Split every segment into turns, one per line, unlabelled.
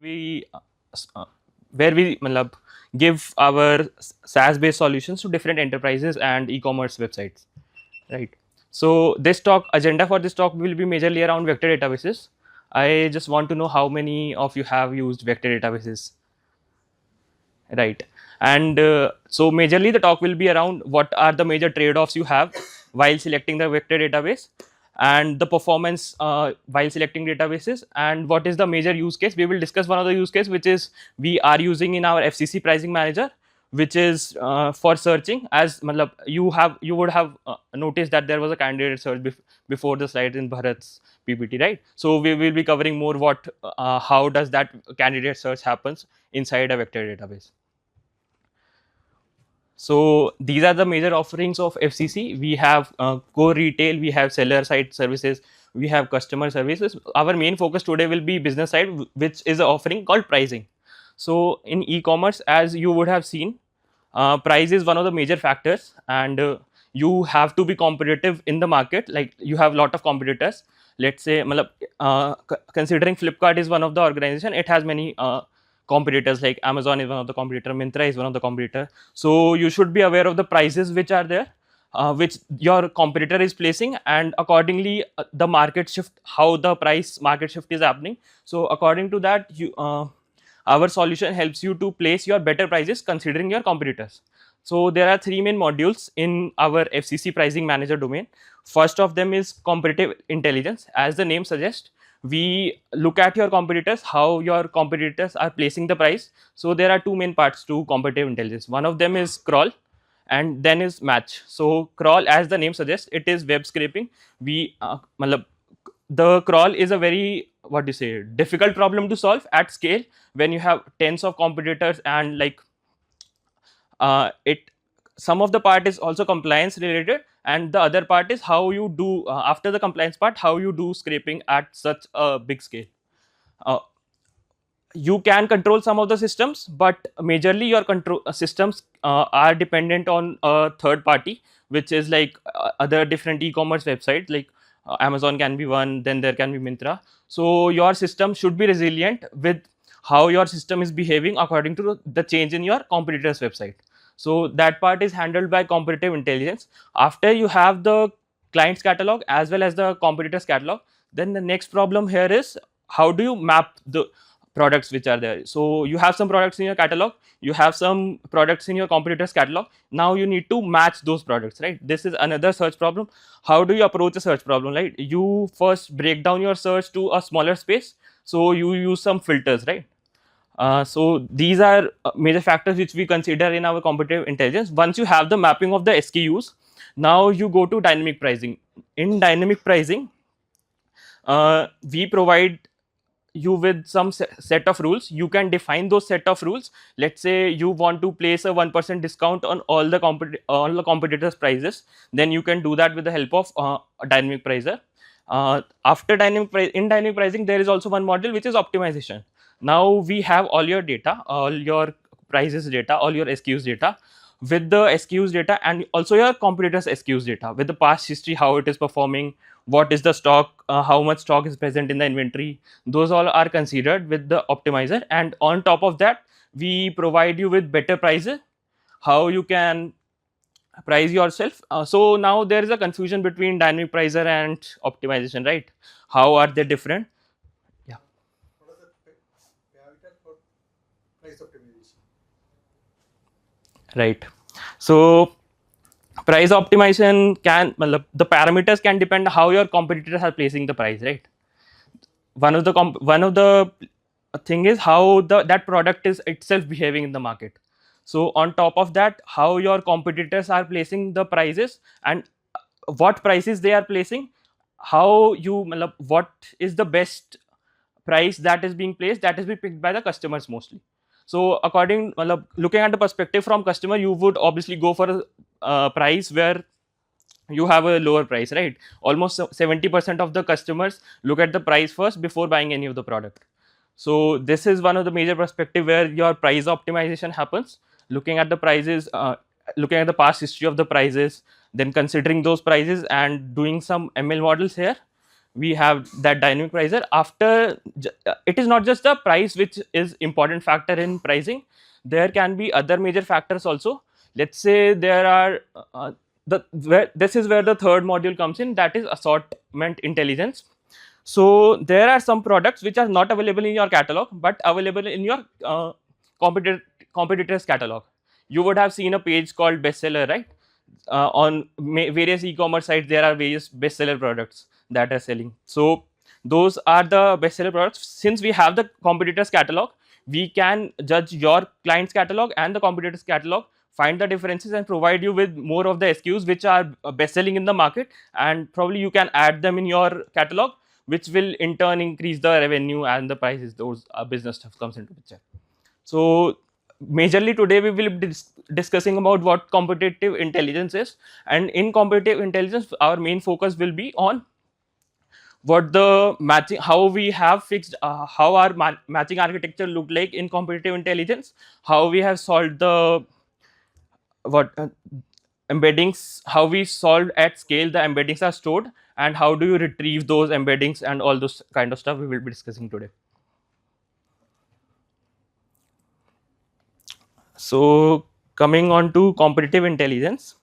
we where we matlab, give our SaaS based solutions to different enterprises and e-commerce websites, right? So this talk agenda for this talk will be majorly around vector databases. I just want to know how many of you have used vector databases, right? And so majorly the talk will be around what are the major trade-offs you have while selecting the vector database, and the performance while selecting databases, and what is the major use case. We will discuss one of the use case which is we are using in our FCC pricing manager, which is for searching. As matlab, you would have noticed that there was a candidate search before the slide in Bharat's PPT, right? So we will be covering more what how does that candidate search happens inside a vector database. So these are the major offerings of FCC. We have core retail, we have seller side services, we have customer services. Our main focus today will be business side, which is an offering called pricing. So in e-commerce, as you would have seen, price is one of the major factors, and you have to be competitive in the market. Like you have a lot of competitors. Let's say, matlab, considering Flipkart is one of the organization, it has many competitors, like Amazon is one of the competitor, Myntra is one of the competitor. So you should be aware of the prices which are there, which your competitor is placing, and accordingly the market shift, how the price market shift is happening. So according to that, our solution helps you to place your better prices considering your competitors. So there are three main modules in our FCC pricing manager domain. First of them is competitive intelligence. As the name suggests, we look at your competitors, how your competitors are placing the price. So there are two main parts to competitive intelligence. One of them is crawl, and then is match. So crawl, as the name suggests, it is web scraping. We matlab, the crawl is a very, what do you say, difficult problem to solve at scale when you have tens of competitors, and like it some of the part is also compliance related, and the other part is how you do after the compliance part, how you do scraping at such a big scale. uh, you can control some of the systems, but majorly your control systems are dependent on a third party, which is like other different e-commerce websites, like Amazon can be one, then there can be Myntra. So your system should be resilient with how your system is behaving according to the change in your competitor's website. So that part is handled by competitive intelligence. After you have the client's catalog as well as the competitor's catalog, then the next problem here is how do you map the products which are there. So you have some products in your catalog, you have some products in your competitors catalog. Now you need to match those products, right? This is another search problem. How do you approach a search problem, right? You first break down your search to a smaller space, so you use some filters, right? So these are major factors which we consider in our competitive intelligence. Once you have the mapping of the SKUs, now you go to dynamic pricing. In dynamic pricing, we provide you with some set of rules. You can define those set of rules. Let's say you want to place a 1% discount on all the competitors prices, then you can do that with the help of a dynamic pricer. After in dynamic pricing, there is also one module which is optimization. Now we have all your data, all your prices data, all your SKUs data. With the SKUs data and also your competitors SKUs data, with the past history, how it is performing, what is the stock, how much stock is present in the inventory, those all are considered with the optimizer. And on top of that, we provide you with better prices, how you can price yourself. So now there is a confusion between dynamic pricer and optimization, right? How are they different? Yeah.
What are the parameters for price optimization?
Right. So price optimization can, the parameters can depend how your competitors are placing the price, right? One of the thing is how that product is itself behaving in the market. So on top of that, how your competitors are placing the prices, and what prices they are placing, how you, what is the best price that is being placed, that is being picked by the customers mostly. So looking at the perspective from customer, you would obviously go for a price where you have a lower price, right? Almost 70% of the customers look at the price first before buying any of the product. So this is one of the major perspective where your price optimization happens, looking at the prices, looking at the past history of the prices, then considering those prices and doing some ML models here. we have that dynamic pricer. It is not just the price which is important factor in pricing. There can be other major factors also. Let's say there are this is where the third module comes in, that is assortment intelligence. So there are some products which are not available in your catalog but available in your competitor competitors catalog. You would have seen a page called bestseller, right? On various e-commerce sites there are various bestseller products that are selling. So those are the bestseller products. Since we have the competitors catalog, we can judge your client's catalog and the competitors catalog, find the differences and provide you with more of the SKUs which are best selling in the market, and probably you can add them in your catalog, which will in turn increase the revenue and the prices. Those business stuff comes into picture. So majorly today we will be discussing about what competitive intelligence is, and in competitive intelligence our main focus will be on what the matching, how we have fixed, how our matching architecture look like in competitive intelligence, how we have solved the what embeddings, how we solved at scale the embeddings are stored, and how do you retrieve those embeddings, and all those kind of stuff we will be discussing today. So coming on to competitive intelligence,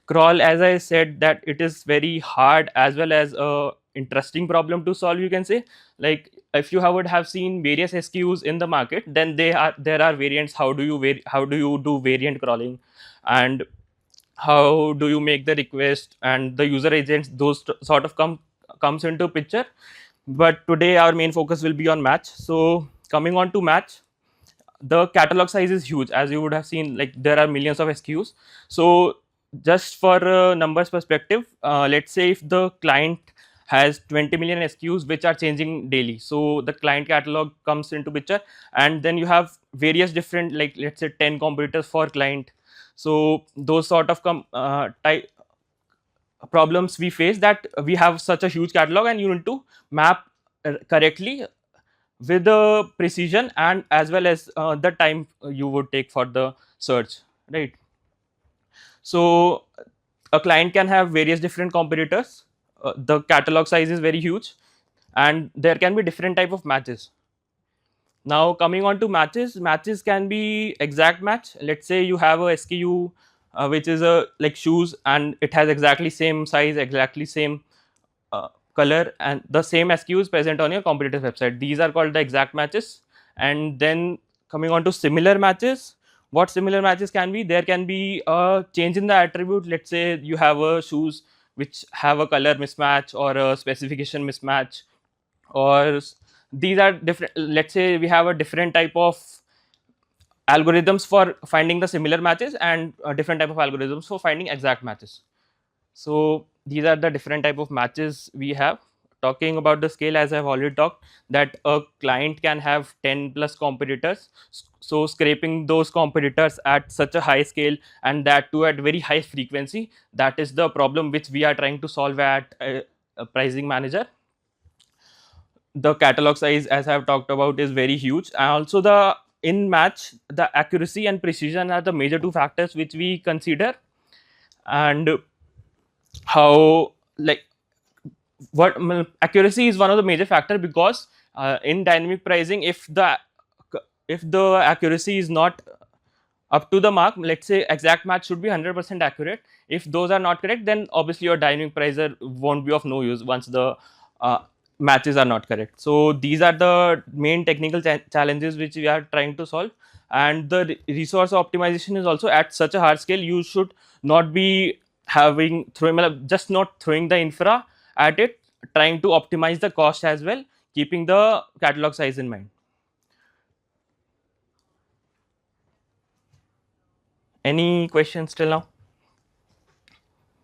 crawl, as I said, that it is very hard as well as a interesting problem to solve, you can say. Like if you would have seen various SKUs in the market, then there are variants. How do you how do you do variant crawling, and how do you make the request and the user agents, those sort of comes into picture. But today our main focus will be on match. So coming on to match, the catalog size is huge, as you would have seen, like there are millions of SKUs. So just for numbers perspective, let's say if the client has 20 million SKUs which are changing daily, so the client catalog comes into picture, and then you have various different, like let's say 10 competitors for client. So those sort of type problems we face, that we have such a huge catalog and you need to map correctly with the precision and as well as the time you would take for the search, right? So a client can have various different competitors. The catalog size is very huge, and there can be different type of matches. Now coming on to matches can be exact match. Let's say you have a SKU which is a like shoes, and it has exactly same size, exactly same color, and the same SKU is present on your competitor's website. These are called the exact matches. And then coming on to similar matches, what similar matches can be? There can be a change in the attribute. Let's say you have a shoes which have a color mismatch or a specification mismatch, or these are different. Let's say we have a different type of algorithms for finding the similar matches, and a different type of algorithms for finding exact matches. So these are the different type of matches we have. Talking about the scale, as I've already talked, that a client can have 10 plus competitors. So scraping those competitors at such a high scale, and that too at very high frequency, that is the problem which we are trying to solve at a pricing manager. The catalog size, as I've talked about, is very huge, and also the in match, the accuracy and precision are the major two factors which we consider. And how, like, accuracy is one of the major factor, because in dynamic pricing, if the accuracy is not up to the mark, let's say exact match should be 100% accurate. If those are not correct, then obviously your dynamic pricer won't be of no use once the uh, matches are not correct. So these are the main technical challenges which we are trying to solve. And the resource optimization is also at such a hard scale. You should not be just not throwing the infra at it, trying to optimize the cost as well, keeping the catalog size in mind. Any questions till now?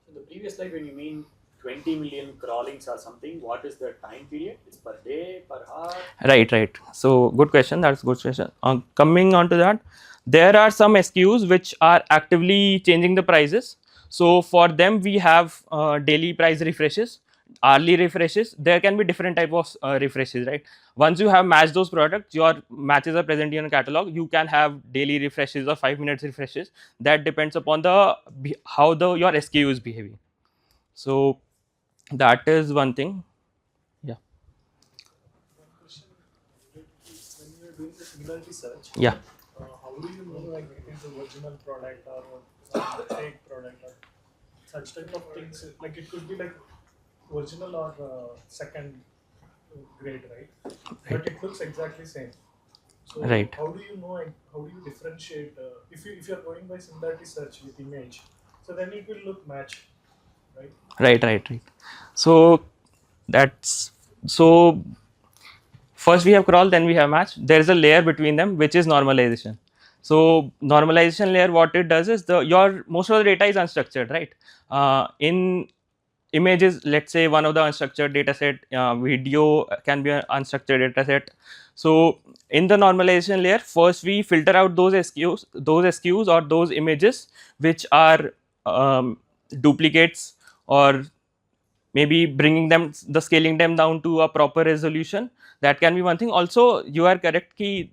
In the previous slide, when you mean 20 million crawlings or something, what is the time period? It's per day, per hour?
Right. So good question. That's a good question. Coming on to that, there are some SKUs which are actively changing the prices. So for them, we have daily price refreshes, hourly refreshes. There can be different type of refreshes, right? Once you have matched those products, your matches are present in your catalog. You can have daily refreshes or 5 minutes refreshes. That depends upon how the your SKU is behaving. So that is one thing.
similarity search,
Yeah.
how do you know like it is a original product or some fake product or such type of things? Like it could be like original or second grade, right? But it looks exactly same. So
Right.
how do you know and how do you differentiate if you are going by similarity search with image? So then it will look match, right?
Right. So that's so first we have crawl, then we have match. There is a layer between them which is normalization. So normalization layer, what it does is your most of the data is unstructured, right? In images, let's say one of the unstructured data set, video can be an unstructured data set. So in the normalization layer, first we filter out those SQs or those images which are duplicates, or maybe bringing them, the scaling them down to a proper resolution. That can be one thing. Also you are correct ki,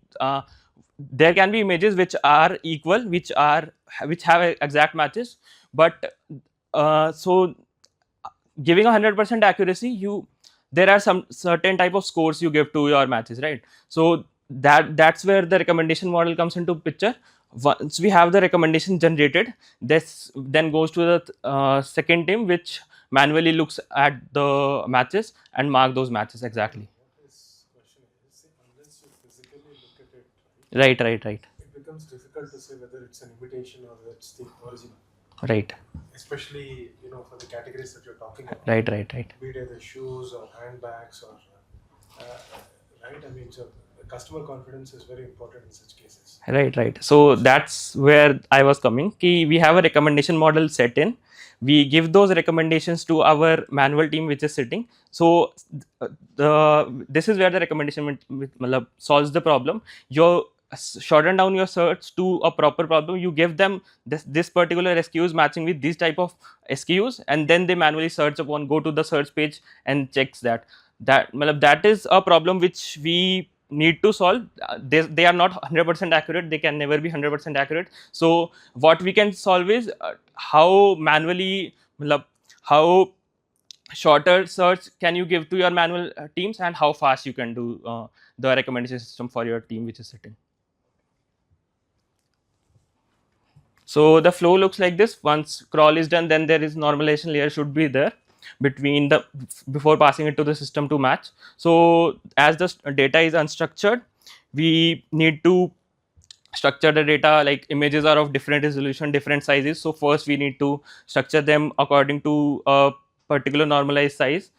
there can be images which are equal, which have exact matches, but so giving 100% accuracy, there are some certain type of scores you give to your matches, right? So that's where the recommendation model comes into picture. Once we have the recommendation generated, this then goes to the second team, which manually looks at the matches and mark those matches exactly.
What is question is, unless you physically look at it,
Right.
it becomes difficult to say whether it's an imitation or whether it's the original.
Right.
Especially, for the categories that you're talking about.
Right.
Be it either shoes or handbags or, right? I mean, so customer confidence is very important in such cases.
Right. So that's where I was coming. We have a recommendation model set in. We give those recommendations to our manual team, which is sitting. So this is where the recommendation solves the problem. You shorten down your search to a proper problem. You give them this particular SKUs matching with these type of SKUs, and then they manually search upon, go to the search page and checks that. That is a problem which we need to solve. They are not 100% accurate, they can never be 100% accurate. So what we can solve is how manually, how shorter search can you give to your manual teams, and how fast you can do the recommendation system for your team which is sitting. So the flow looks like this. Once crawl is done, then there is normalization layer should be there between the, before passing it to the system to match. So as the data is unstructured, we need to structure the data. Like images are of different resolution, different sizes. So first we need to structure them according to a particular normalized size,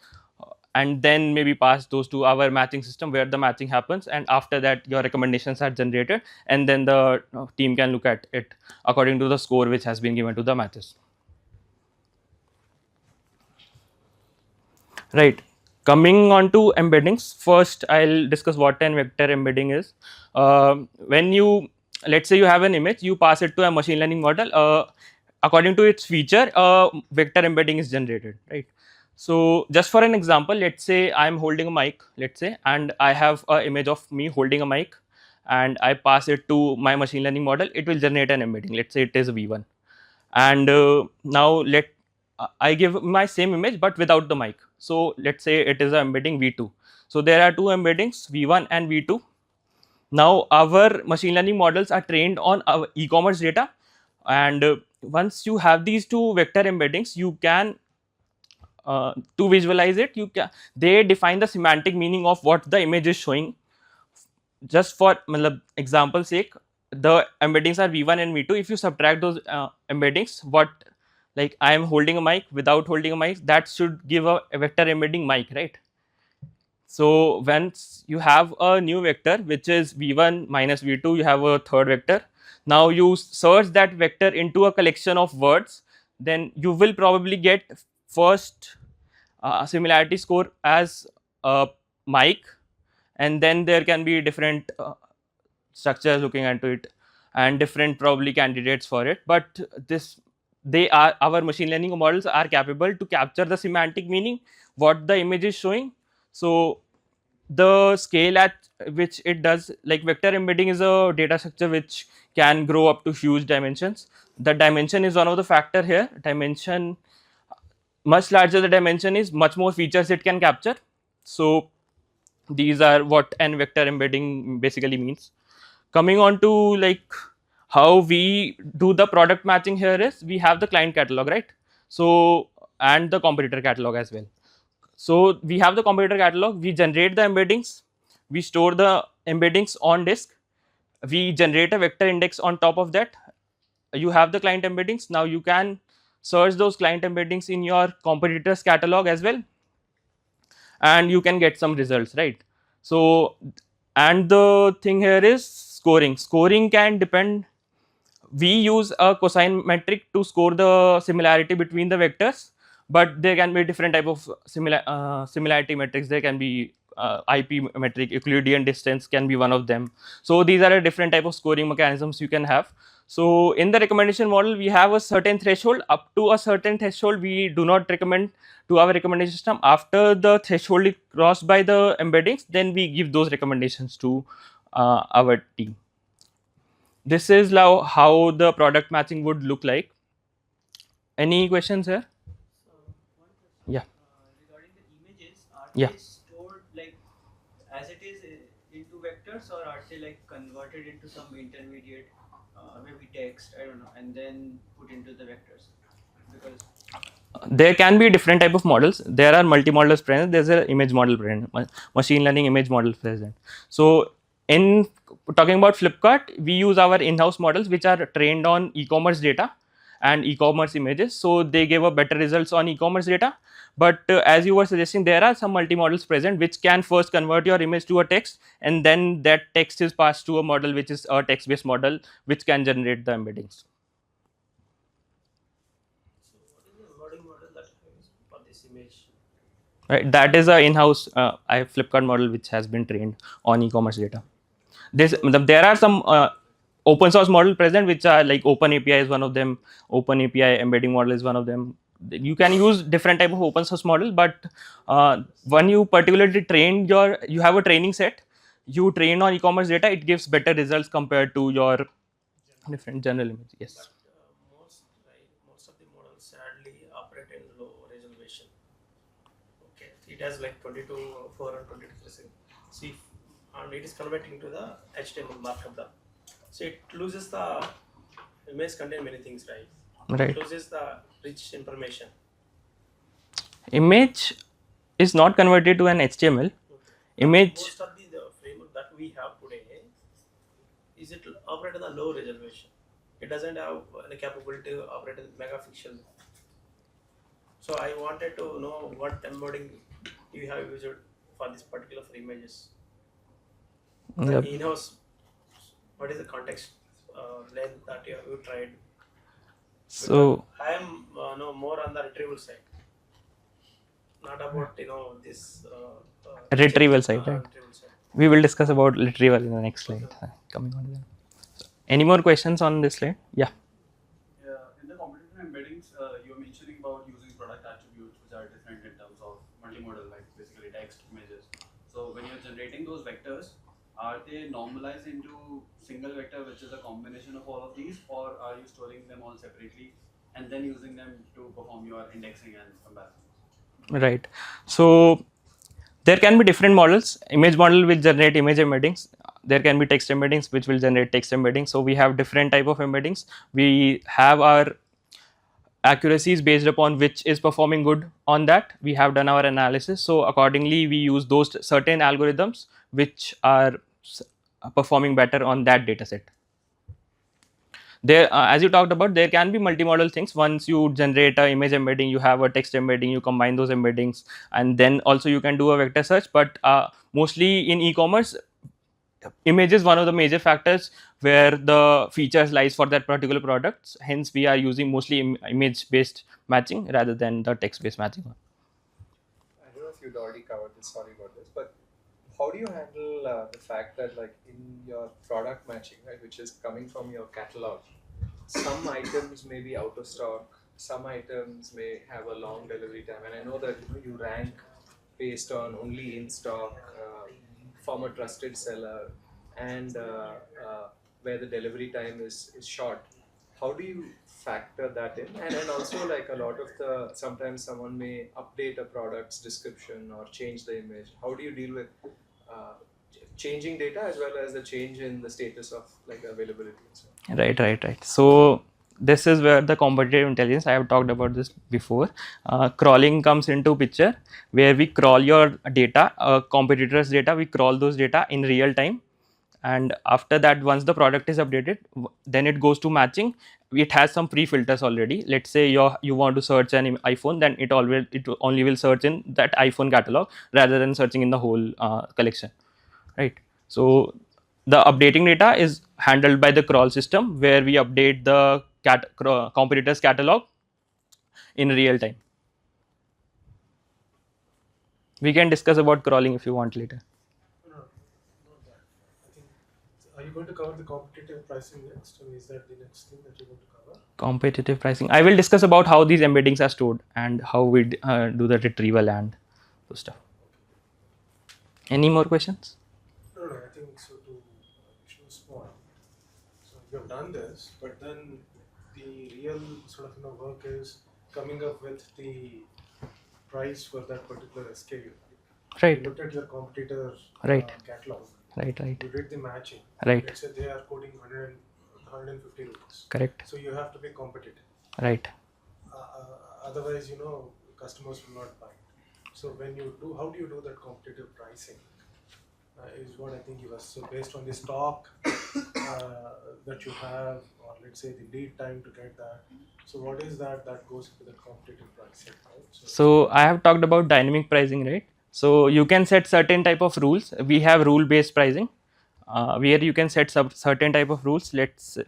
and then maybe pass those to our matching system where the matching happens, and after that your recommendations are generated, and then the team can look at it according to the score which has been given to the matches. Right. Coming on to embeddings, first I'll discuss what an vector embedding is. When you, let's say you have an image, you pass it to a machine learning model. According to its feature, vector embedding is generated, right? So just for an example, let's say I'm holding a mic, let's say, and I have an image of me holding a mic, and I pass it to my machine learning model. It will generate an embedding. Let's say it is V1, and now I give my same image but without the mic. So let's say it is an embedding V2. So there are two embeddings, V1 and V2. Now our machine learning models are trained on our e-commerce data, and once you have these two vector embeddings, you can to visualize it, they define the semantic meaning of what the image is showing. Just for example sake, the embeddings are V1 and V2. If you subtract those embeddings, what, like I am holding a mic without holding a mic, that should give a vector embedding mic, right? So once you have a new vector which is V1 minus V2, you have a third vector. Now you search that vector into a collection of words, then you will probably get first similarity score as a mic, and then there can be different structures looking into it, and different probably candidates for it. But our machine learning models are capable to capture the semantic meaning what the image is showing. So the scale at which it does, like vector embedding is a data structure which can grow up to huge dimensions. The dimension is one of the factor here. Dimension, much larger the dimension is, much more features it can capture. So these are what n vector embedding basically means. coming on to like how we do the product matching here is we have the client catalog, right? So and the competitor catalog as well. So we have the competitor catalog, we generate the embeddings, we store the embeddings on disk, we generate a vector index on top of that. You have the client embeddings. Now you can search those client embeddings in your competitors catalog as well, and you can get some results, right? So and the thing here is scoring can depend. We use a cosine metric to score the similarity between the vectors, but there can be different type of similarity metrics. There can be IP metric, Euclidean distance can be one of them. So these are a different type of scoring mechanisms you can have. So in the recommendation model, we have a certain threshold. Up to a certain threshold, we do not recommend to our recommendation system. After the threshold is crossed by the embeddings, then we give those recommendations to our team. This is how the product matching would look like. Any questions here?
So one question.
Yeah.
Regarding the images, are
Yeah.
they stored like as it is into vectors, or are they like converted into some intermediate, maybe text, I don't know, and then put into the vectors? Because
There can be different type of models. There are multi-models present. There's an image model present, machine learning image model present. So in talking about Flipkart, we use our in-house models which are trained on e-commerce data and e-commerce images. So they give a better results on e-commerce data. But as you were suggesting, there are some multi-models present which can first convert your image to a text, and then that text is passed to a model which is a text-based model which can generate the embeddings.
so what is the embedding model that you use for this image?
Right, that is a in-house Flipkart model which has been trained on e-commerce data. There are some open source model present which are like Open API is one of them. Open API embedding model is one of them. You can use different type of open source model, but when you particularly you have a training set, you train on e-commerce data, it gives better results compared to your different general image. Yes.
But most of the models sadly operate in low resolution. Okay, it has like 22.4 and 22%. See, and it is converting to the HTML markup. So it loses the image contain many things, right?
Right.
It loses the rich information.
Image is not converted to an HTML. Image.
Most of the framework that we have today is it operate in a low resolution. It doesn't have the capability to operate in megapixel. So I wanted to know what embedding you have used for this particular for images.
Yep.
In-house, what is the context length that you have tried?
So
I am no more on the retrieval side, not about this
retrieval side, right?
retrieval side.
We will discuss about retrieval in the next slide. Coming on to that. Any more questions on this slide? Yeah.
In the competitor embeddings, you're mentioning about using product attributes which are different in terms of multimodal, like basically text, images. So when you're generating those vectors, are they normalized into single vector, which is a combination of all of these, or are you storing them all separately and then using them to perform your indexing and comparison?
Right. So there can be different models. Image model will generate image embeddings. There can be text embeddings which will generate text embeddings. So we have different type of embeddings. We have our accuracies based upon which is performing good on that. We have done our analysis. So accordingly, we use those certain algorithms which are performing better on that data set. There, as you talked about, there can be multimodal things. Once you generate an image embedding, you have a text embedding, you combine those embeddings, and then also you can do a vector search. But mostly in e-commerce, image is one of the major factors where the features lies for that particular product. Hence, we are using mostly image-based matching rather than the text-based matching.
I don't know if you'd already covered this, sorry about this, but how do you handle the fact that like in your product matching, right, which is coming from your catalog, some items may be out of stock, some items may have a long delivery time, and I know that you rank based on only in stock, from a trusted seller, and where the delivery time is short. How do you factor that in? And then also like a lot of the, sometimes someone may update a product's description or change the image. How do you deal with changing data as well as the change in the status of like availability and so on.
Right. So this is where the competitive intelligence, I have talked about this before. Crawling comes into picture, where we crawl your data, competitors' data. We crawl those data in real time, and after that, once the product is updated, then it goes to matching. It has some pre-filters already. Let's say you want to search an iPhone, then it only will search in that iPhone catalog rather than searching in the whole collection, right? So the updating data is handled by the crawl system, where we update the competitors catalog in real time. We can discuss about crawling if you want later.
No, not that. I think, are you going to cover the competitive pricing next, or is that the next thing that you're going to cover?
Competitive pricing, I will discuss about how these embeddings are stored and how we do the retrieval and those stuff. Any more questions?
No, I think so. To Vishnu's point, so you have done this, but then the real sort of work is coming up with the price for that particular SKU.
Right.
You looked at your competitor
Right.
catalog.
Right.
You did the matching.
Right.
Let's say they are quoting 150 rupees.
Correct.
So you have to be competitive.
Right.
Otherwise, customers will not buy. So when you do, how do you do that competitive pricing? Is what I think you was. So based on the stock that you have, or let's say the lead time to get that. So what is that goes into the competitive pricing? Right?
So I have talked about dynamic pricing, right? So you can set certain type of rules. We have rule based pricing, where you can set certain type of rules. Let's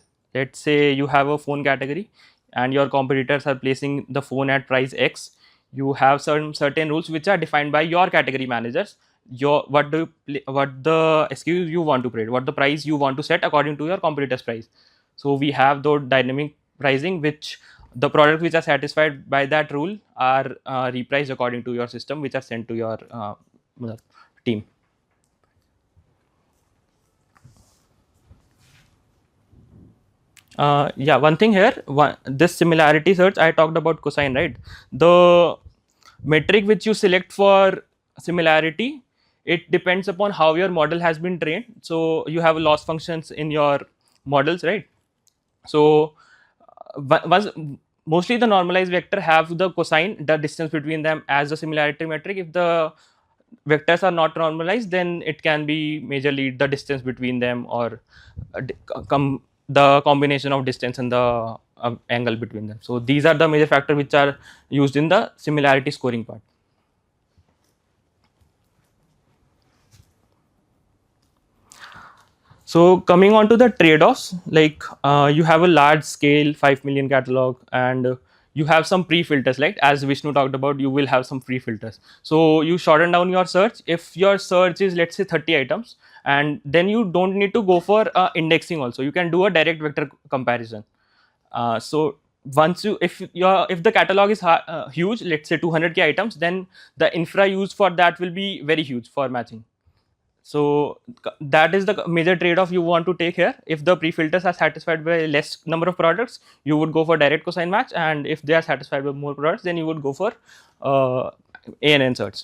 say you have a phone category and your competitors are placing the phone at price X. You have certain rules which are defined by your category managers. What the SKU you want to create, what the price you want to set according to your competitors price. So we have the dynamic pricing, which the products which are satisfied by that rule are repriced according to your system, which are sent to your team. One thing here, this similarity search, I talked about cosine, right? The metric which you select for similarity, it depends upon how your model has been trained. So you have loss functions in your models, right? So mostly the normalized vector have the cosine, the distance between them, as a similarity metric. If the vectors are not normalized, then it can be majorly the distance between them, or the combination of distance and the angle between them. So these are the major factors which are used in the similarity scoring part. So coming on to the trade-offs, like you have a large scale 5 million catalog, and you have some pre-filters, like as Vishnu talked about, you will have some pre-filters. So you shorten down your search. If your search is, let's say, 30 items, and then you don't need to go for indexing also. You can do a direct vector comparison. So once if the catalog is huge, let's say 200k items, then the infra used for that will be very huge for matching. So that is the major trade-off you want to take here. If the pre-filters are satisfied by less number of products, you would go for direct cosine match, and if they are satisfied by more products, then you would go for ANN search.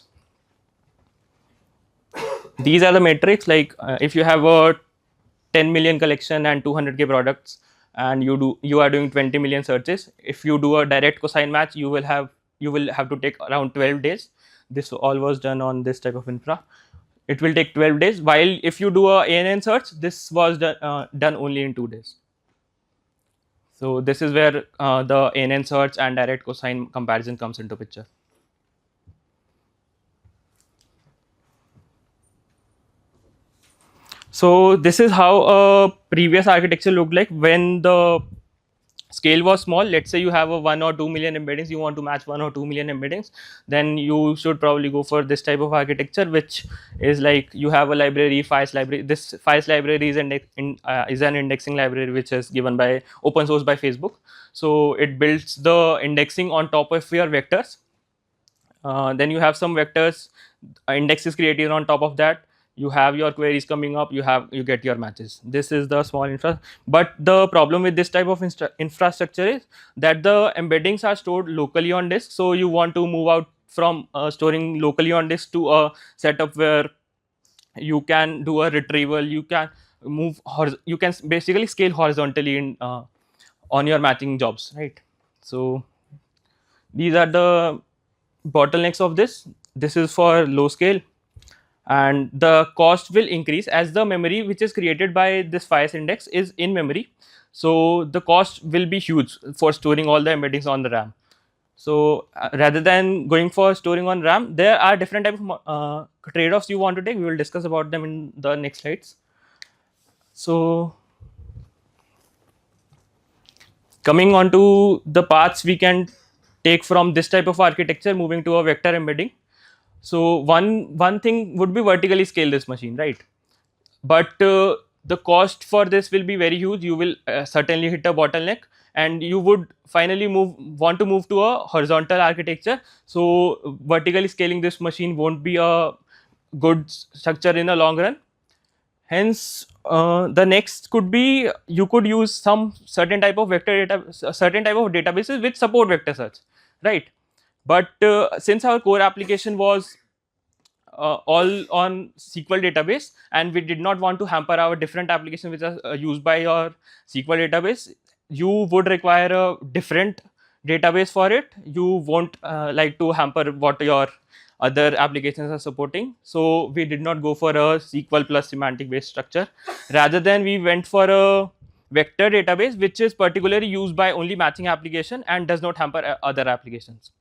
These are the metrics. Like if you have a 10 million collection and 200k products, and you are doing 20 million searches, if you do a direct cosine match, you will have to take around 12 days. This all was done on this type of infra. It will take 12 days, while if you do a ANN search, this was done only in 2 days. So this is where the ANN search and direct cosine comparison comes into picture. So this is how a previous architecture looked like when the scale was small. Let's say you have a 1 or 2 million embeddings, you want to match 1 or 2 million embeddings, then you should probably go for this type of architecture, which is like you have a library, files library. This files library is an indexing library which is given by open source by Facebook. So it builds the indexing on top of your vectors. Then you have some vectors, index is created on top of that. You have your queries coming up, you get your matches. This is the small infra. But the problem with this type of infrastructure is that the embeddings are stored locally on disk. So you want to move out from storing locally on disk to a setup where you can do a retrieval, you can you can basically scale horizontally in on your matching jobs, right? So these are the bottlenecks of this. This is for low scale, and the cost will increase as the memory which is created by this FIS index is in memory. So the cost will be huge for storing all the embeddings on the RAM. So rather than going for storing on RAM, there are different type of trade-offs you want to take. We will discuss about them in the next slides. So coming on to the paths we can take from this type of architecture, moving to a vector embedding. So one thing would be vertically scale this machine, right? But the cost for this will be very huge. You will certainly hit a bottleneck, and you would finally want to move to a horizontal architecture. So vertically scaling this machine won't be a good structure in the long run. Hence, the next could be you could use some certain type of vector data, certain type of databases which support vector search, right? But since our core application was all on SQL database, and we did not want to hamper our different applications which are used by your SQL database, you would require a different database for it. You won't like to hamper what your other applications are supporting. So we did not go for a SQL plus semantic based structure. Rather than we went for a vector database which is particularly used by only matching application and does not hamper other applications.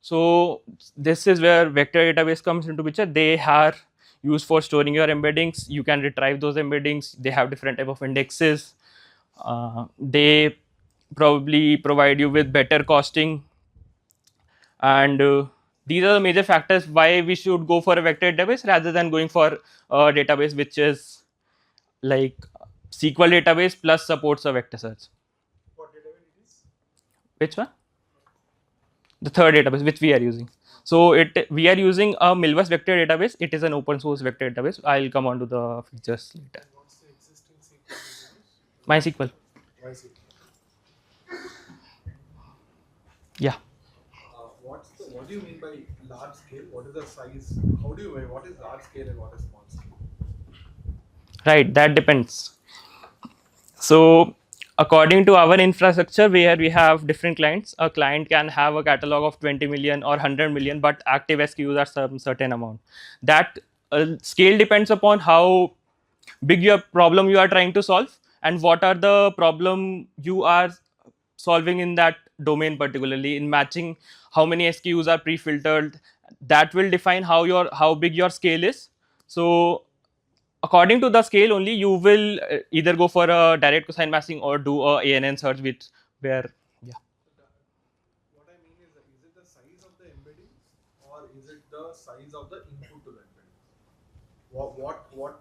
So this is where vector database comes into picture. They are used for storing your embeddings. You can retrieve those embeddings. They have different type of indexes. They probably provide you with better costing, and these are the major factors why we should go for a vector database rather than going for a database which is like SQL database plus supports a vector search.
What database it is?
Which one? The third database which we are using. So we are using a Milvus vector database. It is an open source vector database. I'll come on to the features later.
What's the existing SQL database?
MySQL.
MySQL.
Yeah.
What do you mean by large scale? What is the size? How do you mean what is large scale and what is small scale?
Right, that depends. So according to our infrastructure, where we have different clients, a client can have a catalog of 20 million or 100 million, but active SKUs are some certain amount. That scale depends upon how big your problem you are trying to solve and what are the problem you are solving in that domain, particularly in matching how many SKUs are pre-filtered. That will define how big your scale is. So according to the scale only, you will either go for a direct cosine matching or do a ANN search, which where
What I mean is it the size of the embedding or is it the size of the input to the embedding?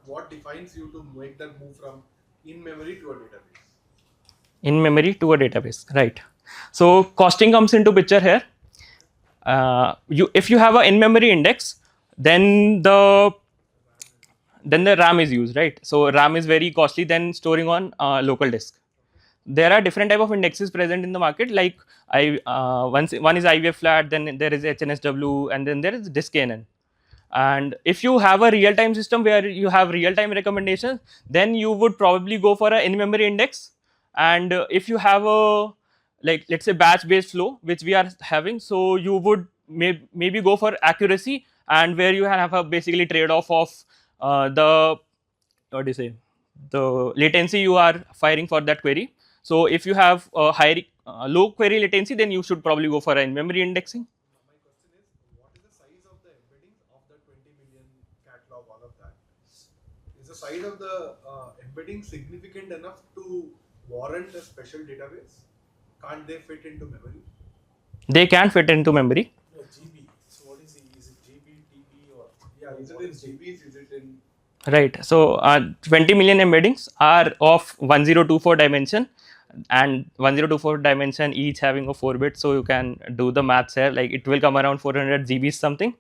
What defines you to make that move from in memory to a database?
in memory to a database, right? So costing comes into picture here. If you have an in memory index, then the RAM is used, right? So RAM is very costly than storing on local disk. There are different type of indexes present in the market, like one is IVF flat, then there is HNSW, and then there is disk ANN. And if you have a real time system where you have real time recommendations, then you would probably go for an in memory index. And if you have a, like, let's say batch based flow which we are having, so you would maybe go for accuracy, and where you have a basically trade off of the, what do you say, the latency you are firing for that query. So if you have a high low query latency, then you should probably go for in memory indexing.
My question is, what is the size of the embedding of the 20 million catalog, all of that? Is the size of the embedding significant enough to warrant a special database? Can't they fit into memory?
They can fit into memory.
No, GB. So what is it GB, TB, or
Yeah, is it in GBs? Is it in
Right. So 20 million embeddings are of 1024 dimension, and 1024 dimension each having a 4 bit. So you can do the maths here, like it will come around 400 GBs something.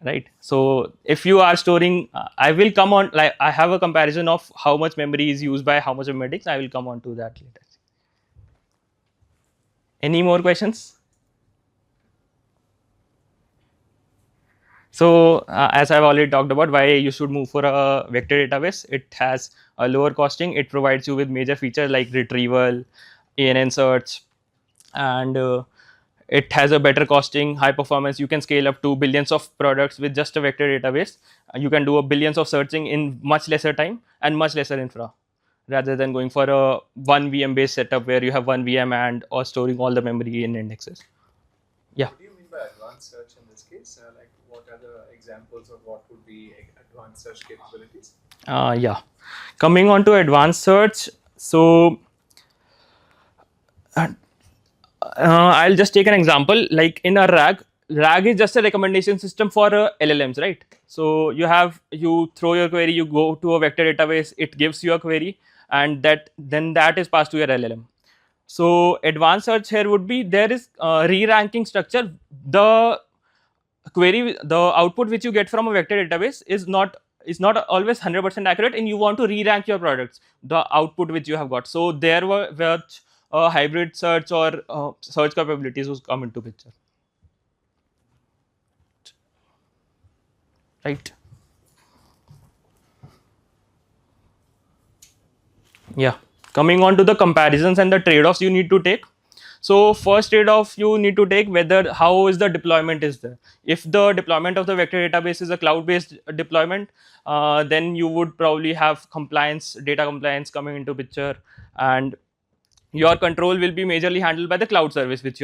Right. So if you are storing, I will come on, like I have a comparison of how much memory is used by how much embeddings. I will come on to that later. Any more questions? So as I've already talked about why you should move for a vector database, it has a lower costing. It provides you with major features like retrieval, ANN search, and it has a better costing, high performance. You can scale up to billions of products with just a vector database. You can do a billions of searching in much lesser time and much lesser infra, rather than going for a one VM based setup where you have one VM and or storing all the memory in indexes. Yeah.
What do you mean by advanced search in this case? Like, what are the examples of what would be advanced search capabilities?
Yeah. Coming on to advanced search, so I'll just take an example. Like in a RAG is just a recommendation system for LLMs, right? So you throw your query, you go to a vector database, it gives you a query, and that is passed to your LLM. So advanced search here would be there is re-ranking structure. The query, the output which you get from a vector database is not always 100% accurate, and you want to re-rank your products, the output which you have got. So there were hybrid search or search capabilities who's come into picture, right? Yeah. Coming on to the comparisons and the trade-offs you need to take. So first trade-off you need to take, whether how is the deployment is there. If the deployment of the vector database is a cloud-based deployment, then you would probably have data compliance coming into picture, and your control will be majorly handled by the cloud service which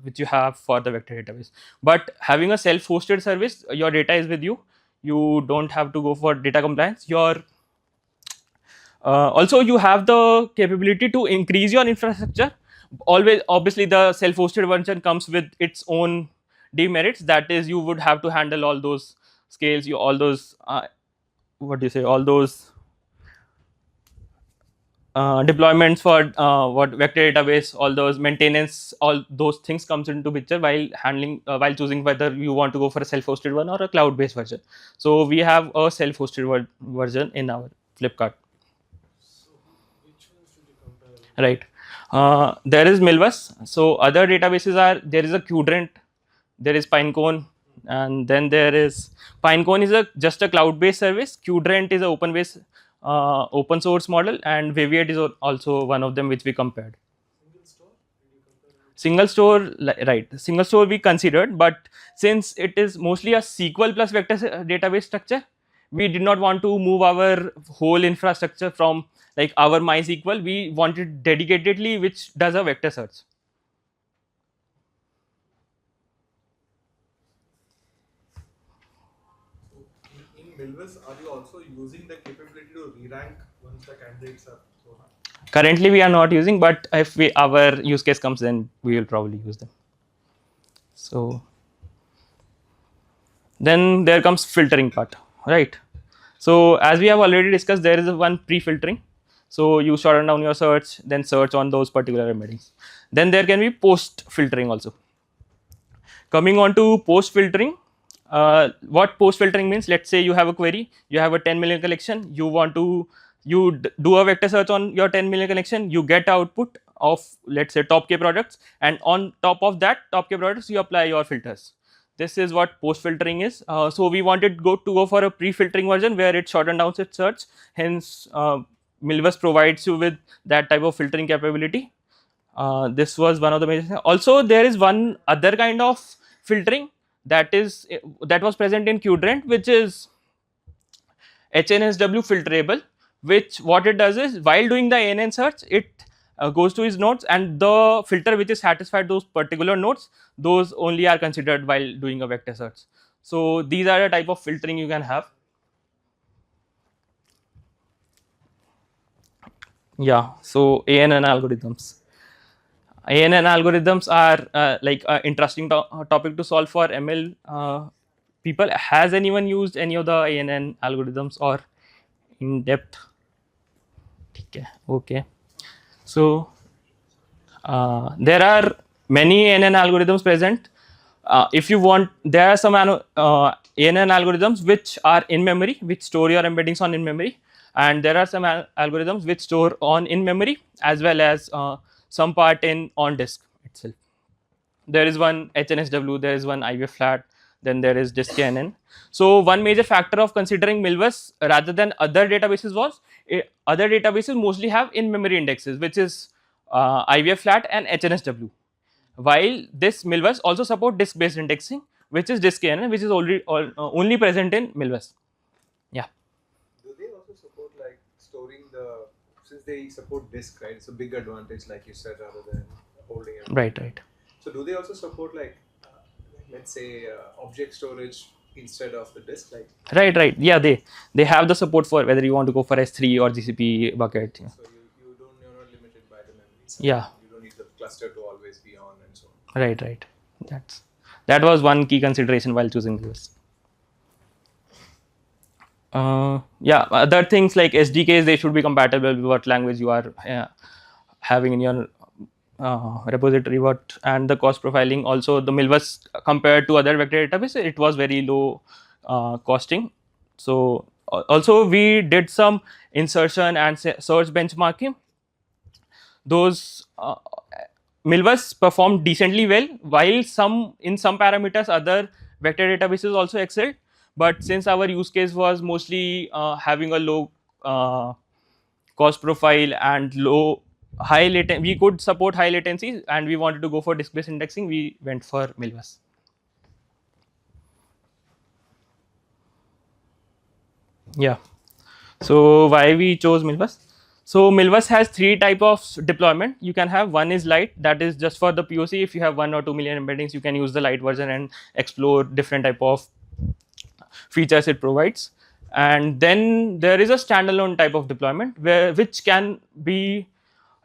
which you have for the vector database. But having a self-hosted service, your data is with you. You don't have to go for data compliance. Also, you have the capability to increase your infrastructure. Always, obviously, the self-hosted version comes with its own demerits. That is, you would have to handle all those scales, all those what do you say, all those deployments for what vector database, all those maintenance, all those things comes into picture while while choosing whether you want to go for a self-hosted one or a cloud-based version. So we have a self-hosted version in our Flipkart.
So which ones should you compare?
Right. There is Milvus. So other databases there is a Qdrant, there is Pinecone, and then there is Pinecone is just a cloud-based service. Qdrant is an open source model, and Viviet is also one of them which we compared.
Single store? Did you compare it?
Single store, right? Single store we considered, but since it is mostly a SQL plus vector database structure, we did not want to move our whole infrastructure from like our MySQL. We wanted dedicatedly which does a vector search.
So in Milvus, are you also using the capability to re-rank once the candidates are thrown out?
Currently we are not using, but if our use case comes, then we will probably use them. So then there comes filtering part, right? So as we have already discussed, there is one pre-filtering. So you shorten down your search, then search on those particular embeddings. Then there can be post filtering also. Coming on to post filtering, what post filtering means, let's say you have a query, you have a 10 million collection, you do a vector search on your 10 million collection, you get output of let's say top K products, and on top of that top K products you apply your filters. This is what post filtering is. So we wanted to go for a pre filtering version where it shorten down its search. Hence Milvus provides you with that type of filtering capability. This was one of the major things. Also there is one other kind of filtering that was present in Qdrant, which is HNSW filterable, which what it does is while doing the ANN search, it goes to its nodes, and the filter which is satisfied those particular nodes, those only are considered while doing a vector search. So these are the type of filtering you can have. Yeah, so ANN algorithms. ANN algorithms are like an interesting topic to solve for ML people. Has anyone used any of the ANN algorithms or in depth? Okay. So there are many ANN algorithms present. If you want, there are some ANN algorithms which are in memory, which store your embeddings on in memory, and there are some algorithms which store on in memory as well as some part on disk itself. There is one HNSW, there is one IVF flat, then there is diskNN. So one major factor of considering Milvus rather than other databases was other databases mostly have in-memory indexes, which is IVF flat and HNSW. While this Milvus also support disk-based indexing, which is diskNN, which is already only present in Milvus. Yeah.
Do they also support like storing the, since they support disk, right? It's a big advantage, like you said, rather than holding it.
Right.
So do they also support like, let's say, object storage instead of the disk? Like,
Right. Yeah, they have the support for whether you want to go for S3 or GCP bucket. Yeah.
so you're not limited by the memory. So
Yeah.
you don't need the cluster to always be on and so on.
Right. That was one key consideration while choosing this. Yeah, other things like SDKs, they should be compatible with what language you are having in your repository. And the cost profiling also, the Milvus compared to other vector databases, it was very low costing. So also we did some insertion and search benchmarking. Those Milvus performed decently well, while in some parameters other vector databases also excelled. But since our use case was mostly having a low cost profile and high latency, we could support high latencies, and we wanted to go for disk-based indexing, we went for Milvus. Yeah. So why we chose Milvus? So Milvus has 3 type of deployment. You can have, one is light, that is just for the POC. If you have 1 or 2 million embeddings, you can use the light version and explore different type of features it provides. And then there is a standalone type of deployment which can be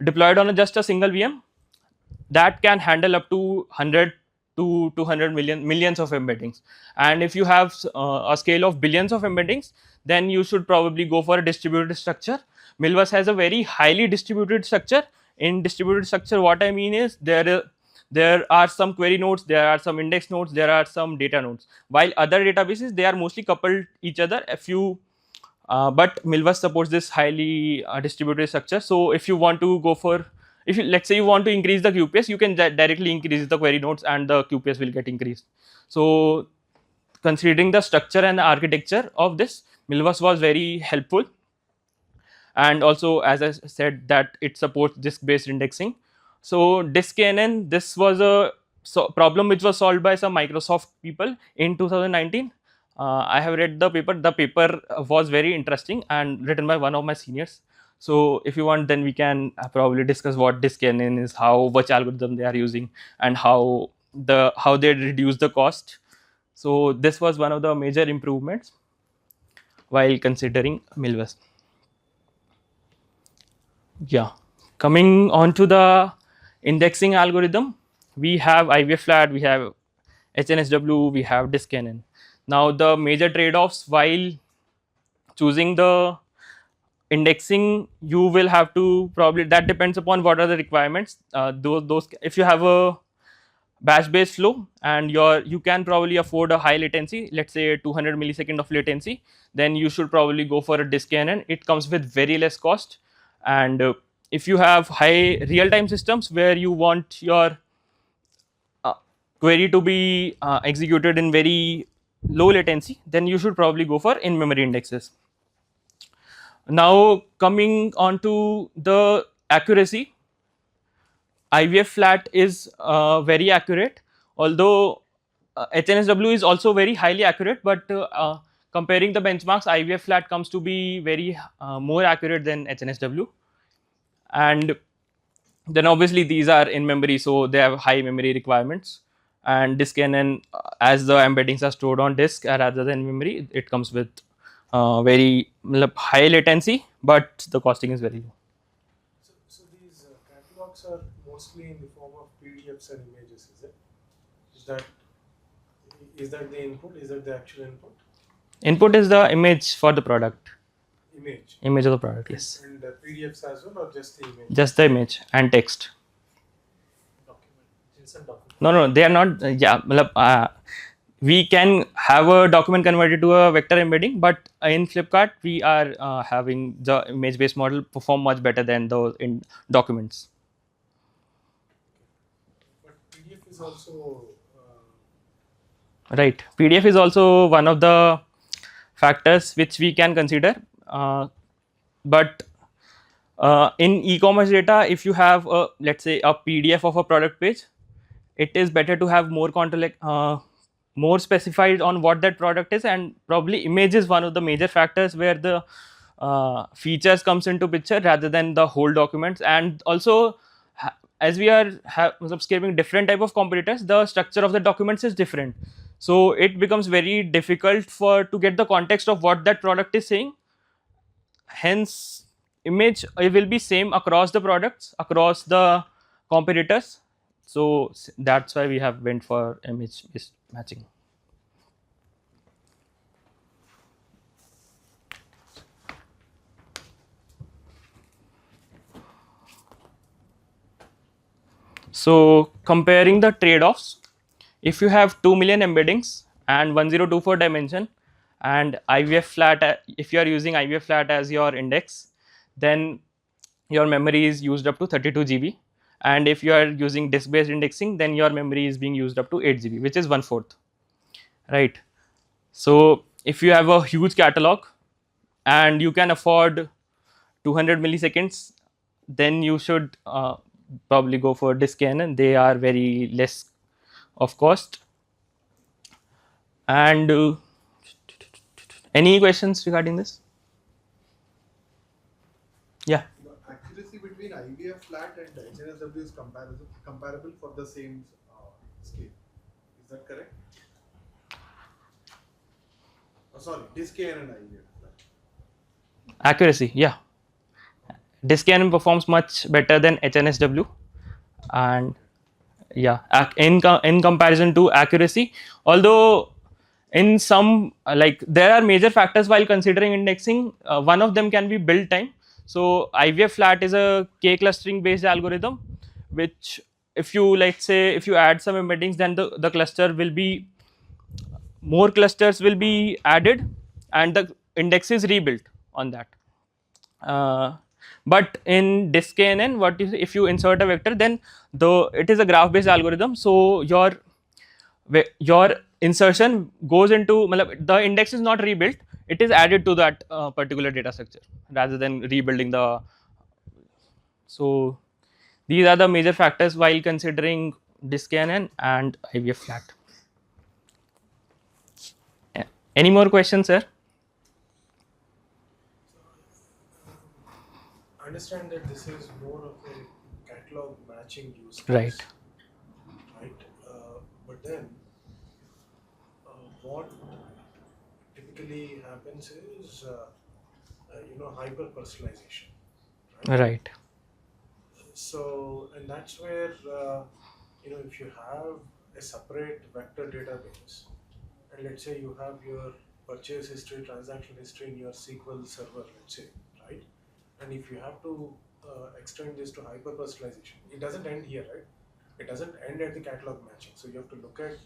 deployed on just a single VM that can handle up to 100 to 200 millions of embeddings. And if you have a scale of billions of embeddings, then you should probably go for a distributed structure. Milvus has a very highly distributed structure. In distributed structure, what I mean is there are some query nodes, there are some index nodes, there are some data nodes. While other databases, they are mostly coupled each other. But Milvus supports this highly distributed structure. So if you want to go for, let's say you want to increase the QPS, you can directly increase the query nodes and the QPS will get increased. So considering the structure and the architecture of this, Milvus was very helpful. And also, as I said, that it supports disk-based indexing. So diskNN, this was a problem which was solved by some Microsoft people in 2019. I have read the paper. The paper was very interesting and written by one of my seniors. So if you want, then we can probably discuss what diskNN is, which algorithm they are using, and how they reduce the cost. So this was one of the major improvements while considering Milvus. Yeah, coming on to the indexing algorithm, we have IVF flat, we have HNSW, we have diskNN. Now the major trade-offs while choosing the indexing, you will have to probably, that depends upon what are the requirements. Those if you have a batch based flow and you can probably afford a high latency, let's say 200 millisecond of latency, then you should probably go for a diskNN. It comes with very less cost. And if you have high real-time systems where you want your query to be executed in very low latency, then you should probably go for in-memory indexes. Now coming on to the accuracy, IVF flat is very accurate, although HNSW is also very highly accurate, but comparing the benchmarks, IVF flat comes to be very more accurate than HNSW. And then obviously these are in memory, so they have high memory requirements. And diskNN, as the embeddings are stored on disk rather than memory, it comes with very high latency, but the costing is very low.
So these catalogs are mostly in the form of PDFs and images, is it? Is that the input? Is that the actual input?
Input is the image for the product.
Image
of the product, yes.
And PDFs as well, or just the image?
Just the image and text.
Document. JSON document.
No, they are not. We can have a document converted to a vector embedding, but in Flipkart we are having the image based model perform much better than those in documents.
But PDF is also
Right. PDF is also one of the factors which we can consider. But in e-commerce data, if you have a, let's say, a PDF of a product page, it is better to have more content, more specified on what that product is, and probably image is one of the major factors where the features comes into picture rather than the whole documents. And also, as we are subscribing different type of competitors, the structure of the documents is different, so it becomes very difficult for to get the context of what that product is saying. Hence, image it will be same across the products, across the competitors. So that's why we have went for image based matching. So comparing the trade-offs, if you have 2 million embeddings and 1024 dimension and IVF flat, if you are using IVF flat as your index, then your memory is used up to 32 GB. And if you are using disk based indexing, then your memory is being used up to 8 GB, which is 1/4, right? So if you have a huge catalog and you can afford 200 milliseconds, then you should probably go for disk and they are very less of cost. And any questions regarding this? Yeah.
The accuracy between IVF flat and HNSW is comparable for the same scale. Is that correct? Oh, sorry, disk and IVF flat.
Accuracy, yeah. Disk performs much better than HNSW, and yeah, in comparison to accuracy, although in some like there are major factors while considering indexing. One of them can be build time. So IVF flat is a k clustering based algorithm, which if you, let's say, if you add some embeddings, then the cluster will be, more clusters will be added and the index is rebuilt on that. But in disk KNN, what is, if you insert a vector, then though it is a graph based algorithm, so your insertion goes into, the index is not rebuilt, it is added to that particular data structure rather than rebuilding the. So these are the major factors while considering disk KNN and IVF flat. Yeah. Any more questions, sir?
I understand that this is more of a catalog matching use case.
Right.
Right. But then, what typically happens is, hyper personalization.
Right.
So, and that's where, if you have a separate vector database, and let's say you have your purchase history, transaction history in your SQL server, let's say, right? And if you have to extend this to hyper personalization, it doesn't end here, right? It doesn't end at the catalog matching. So you have to look at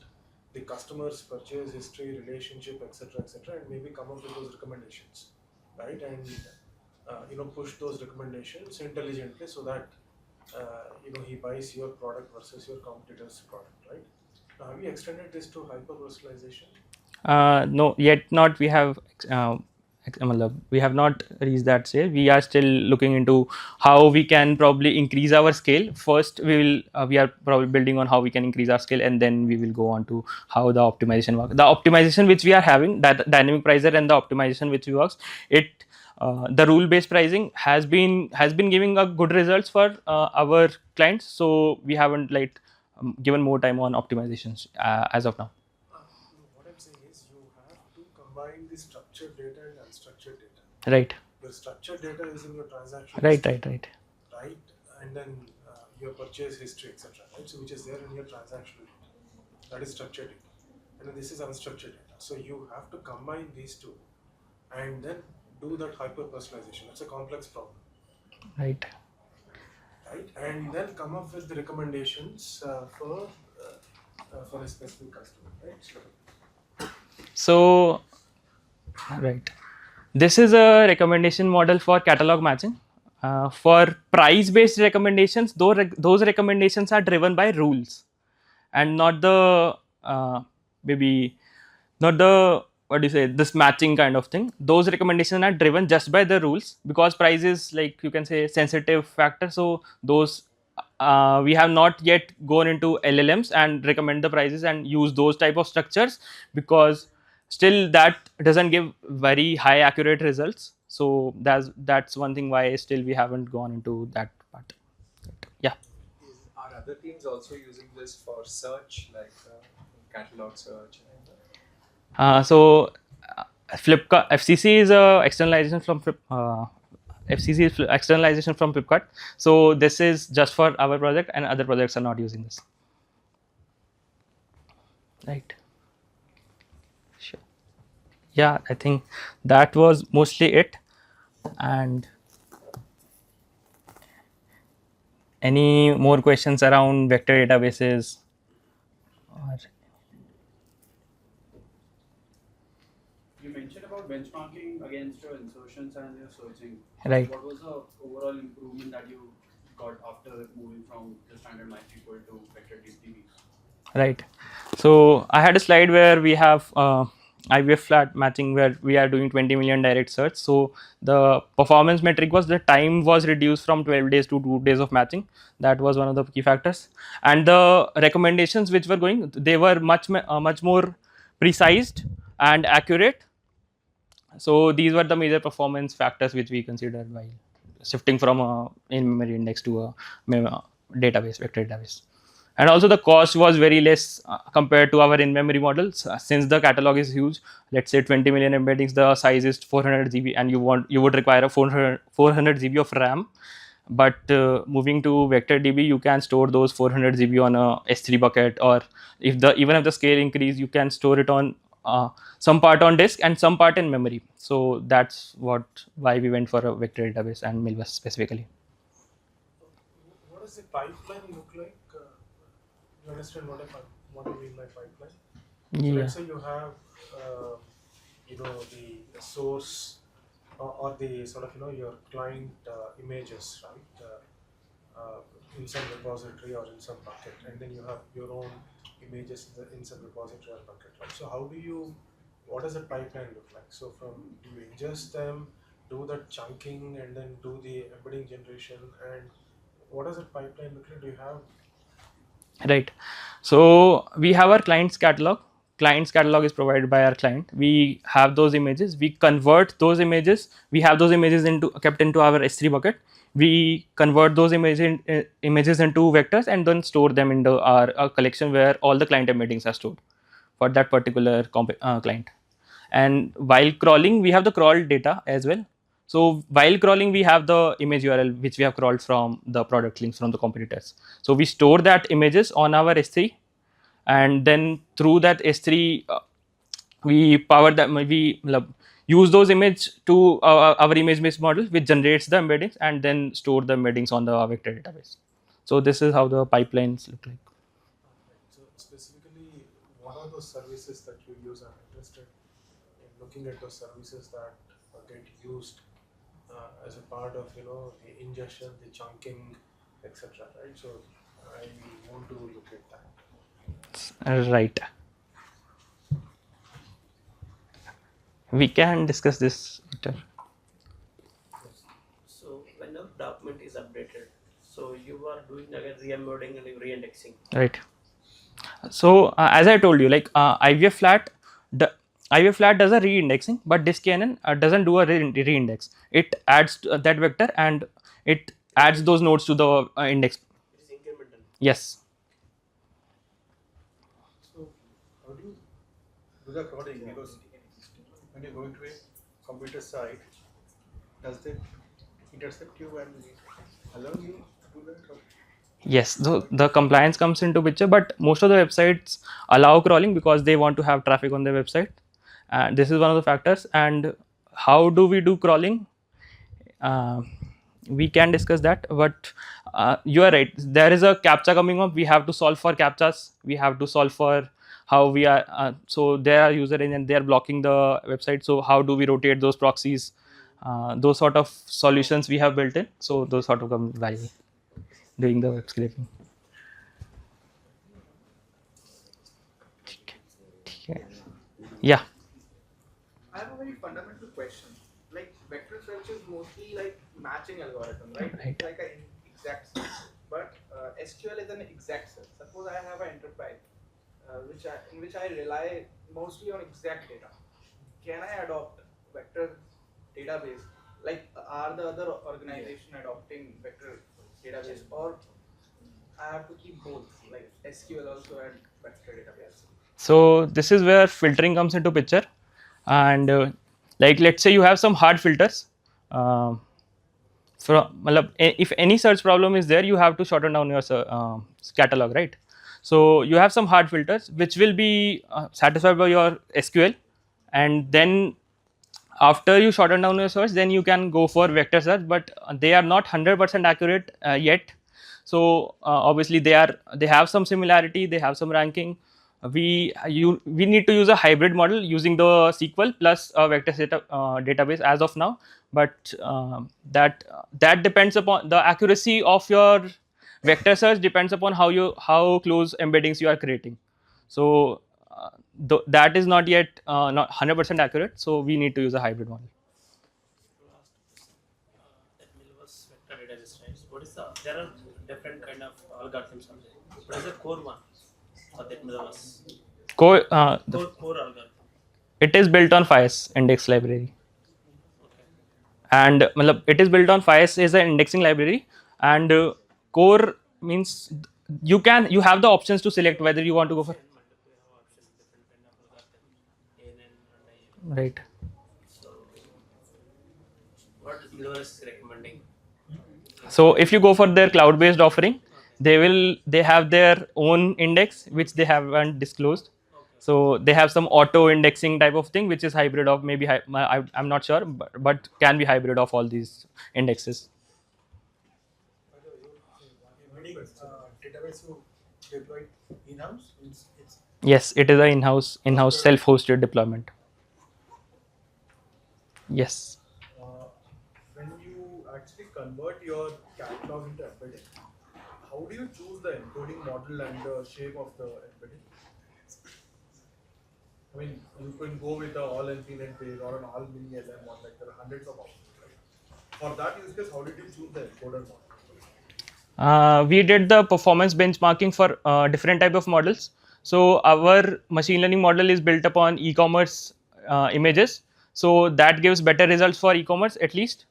the customer's purchase history, relationship, etc., and maybe come up with those recommendations, right? And push those recommendations intelligently so that he buys your product versus your competitor's product, right? Now, have you extended this to hyper personalization?
No, yet not. We have not reached that stage. We are still looking into how we can probably increase our scale. First, we are probably building on how we can increase our scale, and then we will go on to how the optimization works. The optimization which we are having, that dynamic pricer and the optimization which works, the rule based pricing has been giving a good results for our clients. So we haven't given more time on optimizations as of now.
What I'm saying is you have to combine the structured data and unstructured data.
Right.
Your structured data is in your transaction
Right.
history, right? And then your purchase history, etc., right? So which is there in your transactional data. That is structured data. And then this is unstructured data. So you have to combine these two and then do that hyper personalization. That's a complex problem.
Right.
Right? And then come up with the recommendations for a specific customer, right?
So, right. This is a recommendation model for catalog matching. For price-based recommendations, those recommendations are driven by rules and not the maybe not the, what do you say, this matching kind of thing. Those recommendations are driven just by the rules, because price is, like, you can say, sensitive factor. So those, we have not yet gone into LLMs and recommend the prices and use those type of structures, because still that doesn't give very high accurate results. So that's one thing why still we haven't gone into that part. Yeah.
Are other teams also using this for search, like catalog search?
So Flipkart FCC is a externalization from FCC is externalization from Flipkart. So this is just for our project, and other projects are not using this. Right. Sure. Yeah, I think that was mostly it. And any more questions around vector databases? Or
You mentioned about benchmarking against your insertions and your searching.
Right.
What was the overall improvement that you got after moving from the standard MySQL to vector DB?
Right. So I had a slide where we have IVF flat matching, where we are doing 20 million direct search. So the performance metric was the time was reduced from 12 days to 2 days of matching. That was one of the key factors. And the recommendations which were going, they were much more precised and accurate. So these were the major performance factors which we considered while shifting from a in-memory index to a database, vector database. And also the cost was very less compared to our in-memory models, since the catalog is huge. Let's say 20 million embeddings, the size is 400 GB, and you would require a 400 GB of RAM. But moving to vector DB, you can store those 400 GB on a S3 bucket, or even if the scale increase, you can store it on some part on disk and some part in memory. So that's why we went for a vector database and Milvus specifically.
What does the pipeline look like? You understand what I mean by pipeline? So
Yeah.
let's say you have, the source or the sort of, your client images, right? In some repository or in some bucket, and then you have your own images in some repository or bucket, right? So what does the pipeline look like? So do you ingest them, do the chunking, and then do the embedding generation, and what does the pipeline look like? Do you have?
Right. So we have our client's catalog. Client's catalog is provided by our client. We have those images. We convert those images. We have those images kept into our S3 bucket. We convert those images into vectors and then store them into our collection where all the client embeddings are stored for that particular client. And while crawling, we have the crawl data as well. So while crawling, we have the image URL which we have crawled from the product links from the competitors. So we store that images on our S3, and then through that S3, we power that. We use those image to our image-based model, which generates the embeddings and then store the embeddings on the vector database. So this is how the pipelines look like.
So specifically, what are those services that you use? I'm interested in looking at those services that get used as a part of the ingestion, the chunking, etc. Right. So I want to look at that.
Right. We can discuss this later.
So when the document is updated, so you are doing again re-embedding and re-indexing.
Right. So as I told you, like IVF flat does a re-indexing, but DiskKNN doesn't do a re-index. It adds that vector and it adds those nodes to the index.
It is incremental.
Yes.
So how do you do the coding? Because when you go into a computer site, does it intercept you and allow you to do that? Or?
Yes, the compliance comes into picture, but most of the websites allow crawling because they want to have traffic on their website. This is one of the factors. And how do we do crawling? We can discuss that, but you are right. There is a CAPTCHA coming up. We have to solve for CAPTCHAs. We have to solve for how we are. So there are user agents and they are blocking the website. So how do we rotate those proxies? Those sort of solutions we have built in. So those sort of come valuable doing the web scraping. Yeah.
I have a very fundamental question. Like vector search is mostly like matching algorithm, right?
Right.
It's like an exact search. But SQL is an exact search. Suppose I have an enterprise in which I rely mostly on exact data. Can I adopt vector database? Like are the other organization adopting vector database, or I have to keep both, like SQL also and vector database?
So this is where filtering comes into picture, and like let's say you have some hard filters. Um matlab, if any search problem is there, you have to shorten down your catalog, right? So you have some hard filters which will be satisfied by your SQL, and then after you shorten down your search, then you can go for vector search, but they are not 100% accurate yet. So obviously they have some similarity, they have some ranking. We need to use a hybrid model using the SQL plus a vector database as of now, but that depends upon the accuracy of your vector search, depends upon how close embeddings you are creating. So that is not yet not 100% accurate, so we need to use a hybrid model.
Last question. That Milvus vector database, right? What is the? There are different kind of algorithms on there. What is the core one for that Milvus? Core algorithm.
It is built on FIS index library,
Okay.
and it is built on FIS is an indexing library, and core means you have the options to select whether you want to go for,
Multiple option, different kind of algorithm, ANN and IM.
right.
So, what Milvus is recommending?
So if you go for their cloud based offering,
Okay.
they have their own index which they haven't disclosed.
Okay.
So they have some auto indexing type of thing which is hybrid of maybe I'm not sure, but can be hybrid of all these indexes.
Embedding database you deployed in-house. It's
Yes, it is a in-house self-hosted deployment. Yes.
When you actually convert your catalog into embedding, how do you choose the encoding model and the shape of the embedding? I mean, you can go with an all infinite base or an all mini LM one, like there are hundreds of options, right? For that use case, how did you choose the encoder model?
We did the performance benchmarking for different type of models. So our machine learning model is built upon e-commerce images. So that gives better results for e-commerce at least.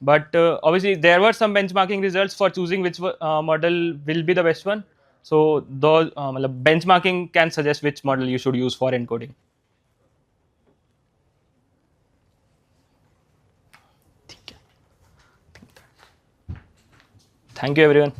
But obviously there were some benchmarking results for choosing which model will be the best one. So those benchmarking can suggest which model you should use for encoding. Thank you everyone.